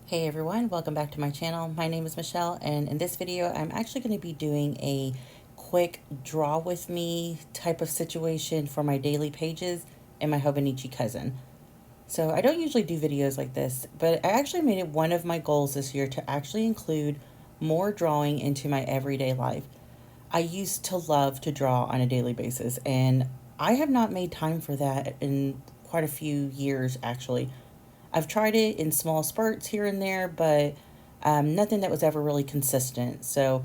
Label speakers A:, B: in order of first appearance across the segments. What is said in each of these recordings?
A: Hey everyone, welcome back to my channel. My name is Michelle, and in this video I'm actually going to be doing a quick draw with me type of situation for my daily pages and my Hobonichi cousin. So I don't usually do videos like this, but I actually made it one of my goals this year to actually include more drawing into my everyday life. I used to love to draw on a daily basis, and I have not made time for that in quite a few years actually. I've tried it in small spurts here and there, but nothing that was ever really consistent. So,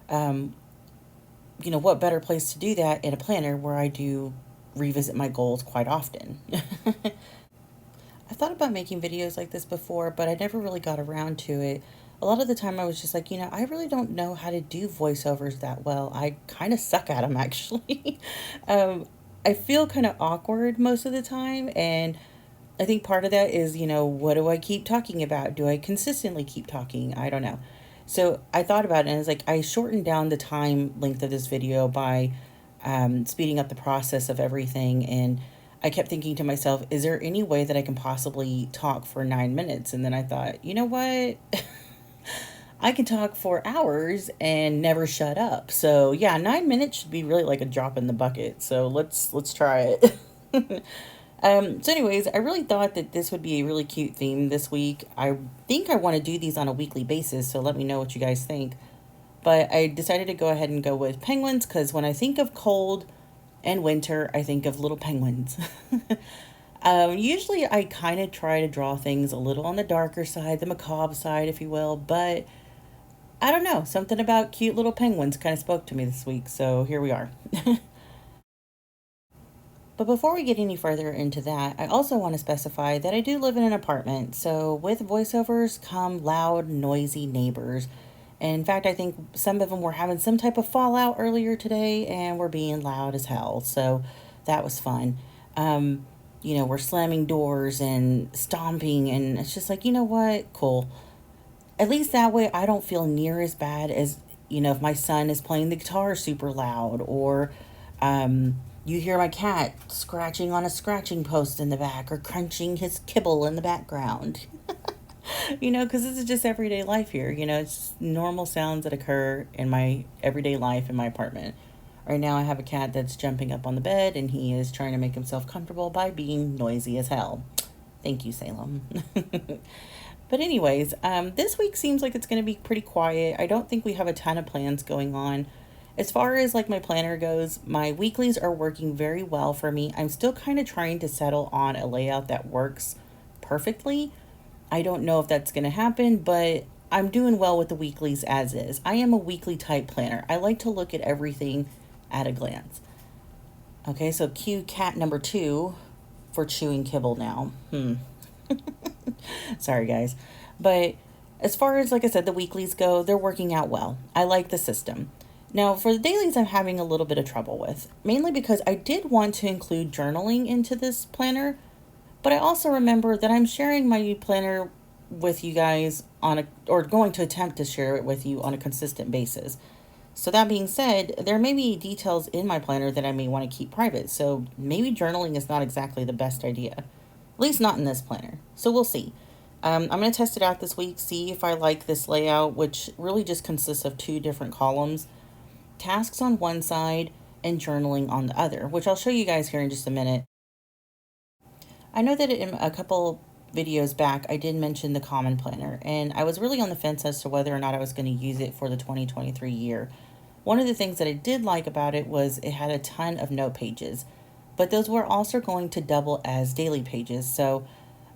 A: um, what better place to do that in a planner where I do revisit my goals quite often? I thought about making videos like this before, but I never really got around to it. A lot of the time I was just like, I really don't know how to do voiceovers that well. I kind of suck at them, actually. um, I feel kind of awkward most of the time, and I think part of that is, what do I keep talking about? Do I consistently keep talking? I don't know. So I thought about it, and it's like I shortened down the time length of this video by speeding up the process of everything. And I kept thinking to myself, is there any way that I can possibly talk for 9 minutes? And then I thought, you know what? I can talk for hours and never shut up. So yeah, 9 minutes should be really like a drop in the bucket. So let's try it. So anyways, I really thought that this would be a really cute theme this week. I think I want to do these on a weekly basis, so let me know what you guys think. But I decided to go ahead and go with penguins because when I think of cold and winter, I think of little penguins. Usually I kind of try to draw things a little on the darker side, the macabre side, if you will, but I don't know. Something about cute little penguins kind of spoke to me this week, so here we are. But before we get any further into that, I also want to specify that I do live in an apartment, so with voiceovers come loud, noisy neighbors. And in fact, I think some of them were having some type of fallout earlier today and were being loud as hell, so that was fun. We're slamming doors and stomping, and it's just like, you know what? Cool. At least that way I don't feel near as bad as, if my son is playing the guitar super loud, or you hear my cat scratching on a scratching post in the back or crunching his kibble in the background. Because this is just everyday life here. It's normal sounds that occur in my everyday life in my apartment. Right now, I have a cat that's jumping up on the bed and he is trying to make himself comfortable by being noisy as hell. Thank you, Salem. But anyways, this week seems like it's going to be pretty quiet. I don't think we have a ton of plans going on. As far as like my planner goes, my weeklies are working very well for me. I'm still kind of trying to settle on a layout that works perfectly. I don't know if that's going to happen, but I'm doing well with the weeklies as is. I am a weekly type planner. I like to look at everything at a glance. Okay, so cue cat number 2 for chewing kibble now. Sorry, guys. But as far as, like I said, the weeklies go, they're working out well. I like the system. Now, for the dailies, I'm having a little bit of trouble with, mainly because I did want to include journaling into this planner, but I also remember that I'm sharing my planner with you guys or going to attempt to share it with you on a consistent basis. So that being said, there may be details in my planner that I may want to keep private, so maybe journaling is not exactly the best idea. At least not in this planner. So we'll see. I'm going to test it out this week, see if I like this layout, which really just consists of 2 different columns. Tasks on one side and journaling on the other, which I'll show you guys here in just a minute. I know that in a couple videos back, I did mention the Common Planner, and I was really on the fence as to whether or not I was going to use it for the 2023 year. One of the things that I did like about it was it had a ton of note pages, but those were also going to double as daily pages. So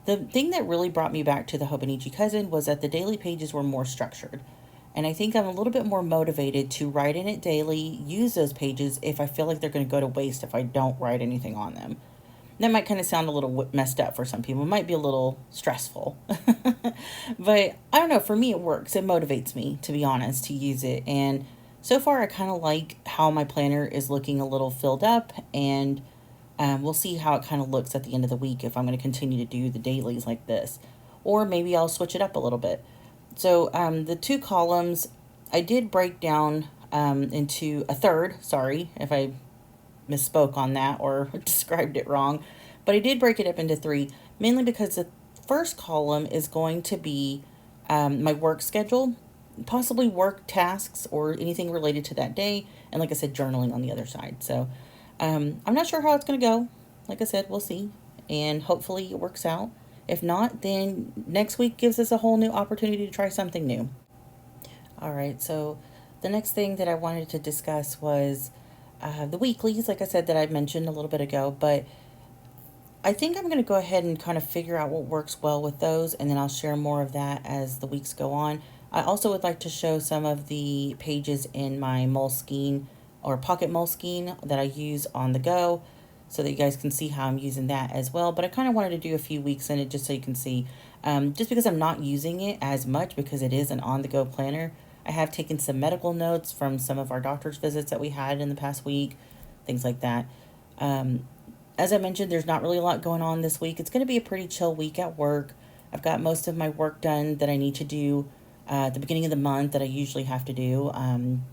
A: the thing that really brought me back to the Hobonichi cousin was that the daily pages were more structured. And I think I'm a little bit more motivated to write in it daily, use those pages if I feel like they're going to go to waste if I don't write anything on them. That might kind of sound a little messed up for some people. It might be a little stressful. But I don't know. For me, it works. It motivates me, to be honest, to use it. And so far, I kind of like how my planner is looking a little filled up. And we'll see how it kind of looks at the end of the week if I'm going to continue to do the dailies like this. Or maybe I'll switch it up a little bit. So the 2 columns, I did break down into a third. Sorry if I misspoke on that or described it wrong. But I did break it up into 3, mainly because the first column is going to be my work schedule, possibly work tasks or anything related to that day, and like I said, journaling on the other side. So I'm not sure how it's going to go. Like I said, we'll see, and hopefully it works out. If not, then next week gives us a whole new opportunity to try something new. All right, so the next thing that I wanted to discuss was the weeklies, like I said, that I mentioned a little bit ago, but I think I'm going to go ahead and kind of figure out what works well with those, and then I'll share more of that as the weeks go on. I also would like to show some of the pages in my Moleskine or Pocket Moleskine that I use on the go so that you guys can see how I'm using that as well. But I kind of wanted to do a few weeks in it just so you can see, just because I'm not using it as much because it is an on-the-go planner. I have taken some medical notes from some of our doctor's visits that we had in the past week, things like that. As I mentioned, there's not really a lot going on this week. It's going to be a pretty chill week at work. I've got most of my work done that I need to do at the beginning of the month that I usually have to do,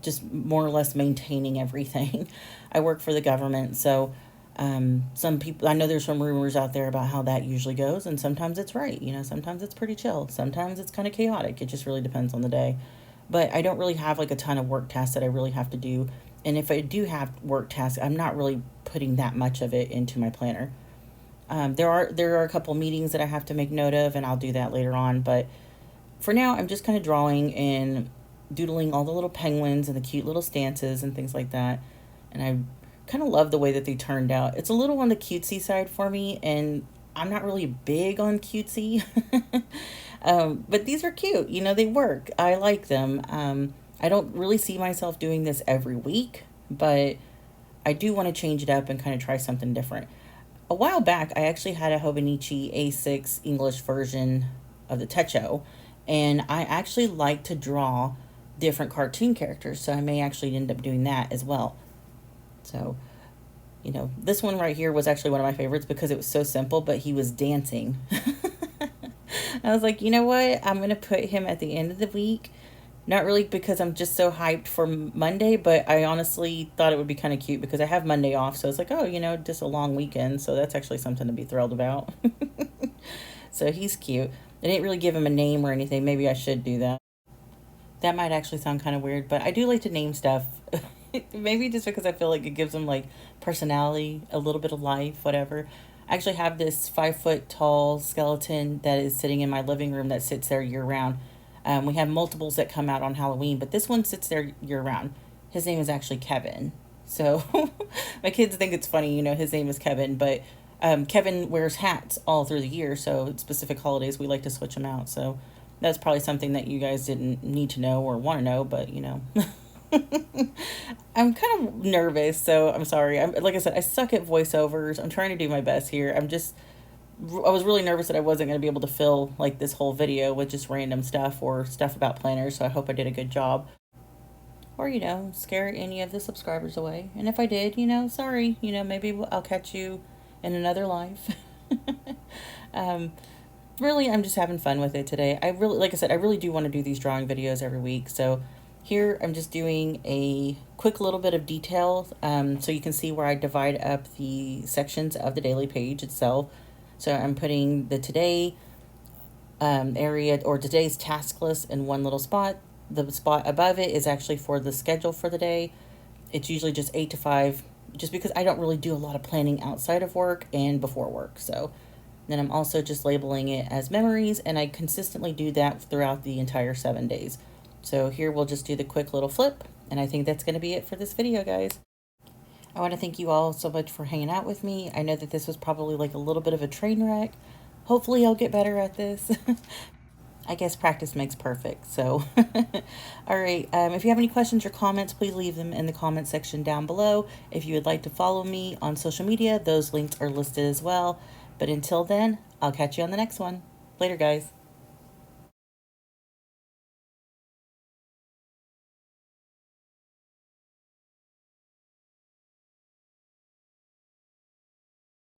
A: just more or less maintaining everything. I work for the government, so some people, I know there's some rumors out there about how that usually goes, and sometimes it's right. Sometimes it's pretty chill. Sometimes it's kind of chaotic. It just really depends on the day. But I don't really have like a ton of work tasks that I really have to do. And if I do have work tasks, I'm not really putting that much of it into my planner. There are a couple meetings that I have to make note of, and I'll do that later on. But for now, I'm just kind of drawing and doodling all the little penguins and the cute little stances and things like that. And I kind of love the way that they turned out. It's a little on the cutesy side for me, and I'm not really big on cutesy. But these are cute. They work. I like them. I don't really see myself doing this every week, but I do want to change it up and kind of try something different. A while back, I actually had a Hobonichi A6 English version of the Techo, and I actually like to draw different cartoon characters, so I may actually end up doing that as well. So, this one right here was actually one of my favorites because it was so simple, but he was dancing. I was like, you know what? I'm going to put him at the end of the week. Not really because I'm just so hyped for Monday, but I honestly thought it would be kind of cute because I have Monday off. So it's like, oh, just a long weekend. So that's actually something to be thrilled about. So he's cute. I didn't really give him a name or anything. Maybe I should do that. That might actually sound kind of weird, but I do like to name stuff. Maybe just because I feel like it gives them like personality, a little bit of life, whatever. I actually have this 5-foot tall skeleton that is sitting in my living room that sits there year round. We have multiples that come out on Halloween, but this one sits there year round. His name is actually Kevin. So my kids think it's funny, his name is Kevin, but Kevin wears hats all through the year. So specific holidays, we like to switch them out. So that's probably something that you guys didn't need to know or want to know, but I'm kind of nervous, so I'm sorry. Like I said, I suck at voiceovers. I'm trying to do my best here. I was really nervous that I wasn't going to be able to fill like this whole video with just random stuff or stuff about planners, so I hope I did a good job. Or, scare any of the subscribers away. And if I did, sorry, maybe I'll catch you in another life. Really, I'm just having fun with it today. Like I said, I really do want to do these drawing videos every week. So here I'm just doing a quick little bit of detail so you can see where I divide up the sections of the daily page itself. So I'm putting the today area or today's task list in one little spot. The spot above it is actually for the schedule for the day. It's usually just 8 to 5, just because I don't really do a lot of planning outside of work and before work. So then I'm also just labeling it as memories, and I consistently do that throughout the entire 7 days. So here we'll just do the quick little flip, and I think that's going to be it for this video, guys. I want to thank you all so much for hanging out with me. I know that this was probably like a little bit of a train wreck. Hopefully I'll get better at this. I guess practice makes perfect. So, all right. If you have any questions or comments, please leave them in the comment section down below. If you would like to follow me on social media, those links are listed as well. But until then, I'll catch you on the next one. Later, guys.